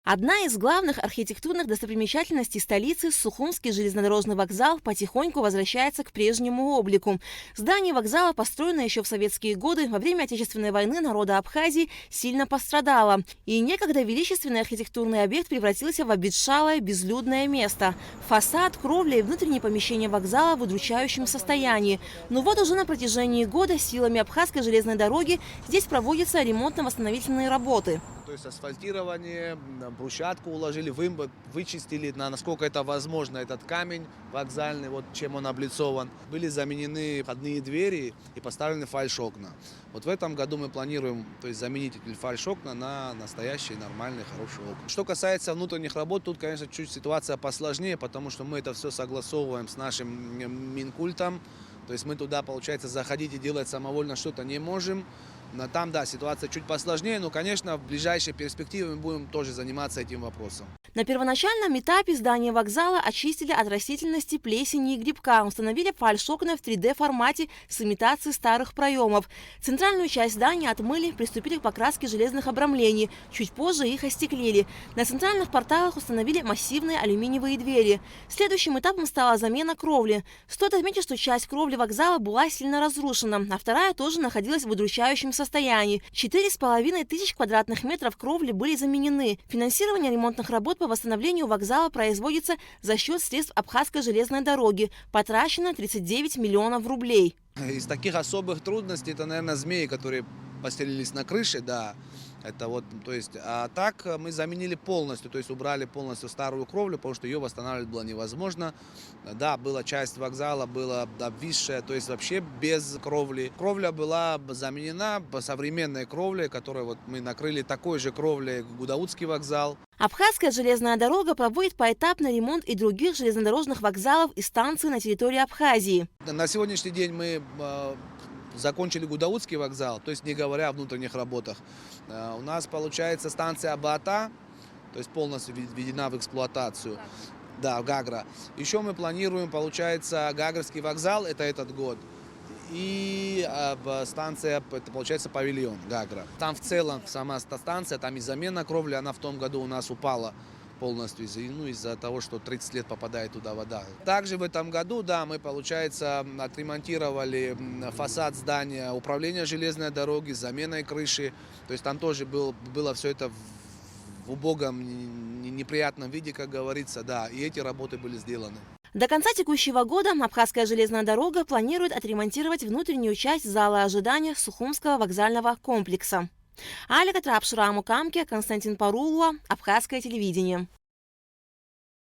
Одна из главных архитектурных достопримечательностей столицы, Сухумский железнодорожный вокзал, потихоньку возвращается к прежнему облику. Здание вокзала, построенное еще в советские годы, во время Отечественной войны народа Абхазии, сильно пострадало. И некогда величественный архитектурный объект превратился в обветшалое, безлюдное место. Фасад, кровля и внутренние помещения вокзала в удручающем состоянии. Но вот уже на протяжении года силами Абхазской железной дороги здесь проводятся ремонтно-восстановительные работы. То есть асфальтирование, брусчатку уложили, вычистили, насколько это возможно, этот камень вокзальный, вот чем он облицован. Были заменены входные двери и поставлены фальш-окна. Вот в этом году мы планируем, то есть заменить эти фальш-окна на настоящие, нормальные, хорошие окна. Что касается внутренних работ, тут, конечно, чуть ситуация посложнее, потому что мы это все согласовываем с нашим Минкультом. То есть мы туда, получается, заходить и делать самовольно что-то не можем. Но там, да, ситуация чуть посложнее, но, конечно, в ближайшей перспективе мы будем тоже заниматься этим вопросом. На первоначальном этапе здание вокзала очистили от растительности, плесени и грибка, установили фальш-окна в 3D-формате с имитацией старых проемов. Центральную часть здания отмыли, приступили к покраске железных обрамлений. Чуть позже их остеклили. На центральных порталах установили массивные алюминиевые двери. Следующим этапом стала замена кровли. Стоит отметить, что часть кровли вокзала была сильно разрушена, а вторая тоже находилась в удручающем состоянии. 4500 квадратных метров кровли были заменены. Финансирование ремонтных работ по восстановлению вокзала производится за счет средств Абхазской железной дороги. Потрачено 39 миллионов рублей. Из таких особых трудностей, это, наверное, змеи, которые постелились на крыше, да. Это вот, то есть, а так мы заменили полностью, то есть убрали полностью старую кровлю, потому что ее восстанавливать было невозможно. Да, была часть вокзала, была обвисшая, то есть вообще без кровли. Кровля была заменена современной кровлей, которую вот мы накрыли такой же кровлей Гудаутский вокзал. Абхазская железная дорога проводит поэтапный ремонт и других железнодорожных вокзалов и станций на территории Абхазии. На сегодняшний день мы закончили Гудаутский вокзал, то есть не говоря о внутренних работах. У нас получается станция Абата, то есть полностью введена в эксплуатацию. Да, Гагра. Еще мы планируем, получается, Гагрский вокзал, это этот год. И станция, это получается павильон Гагра. Там в целом сама станция, там и замена кровли, она в том году у нас упала полностью из-за того, что 30 лет попадает туда вода. Также в этом году, да, мы, получается, отремонтировали фасад здания управления железной дороги с заменой крыши. То есть там тоже было все это в убогом, неприятном виде, как говорится, да, и эти работы были сделаны. До конца текущего года Абхазская железная дорога планирует отремонтировать внутреннюю часть зала ожидания Сухумского вокзального комплекса. Алика Трапшраму Камке, Константин Парулуа, Абхазское телевидение.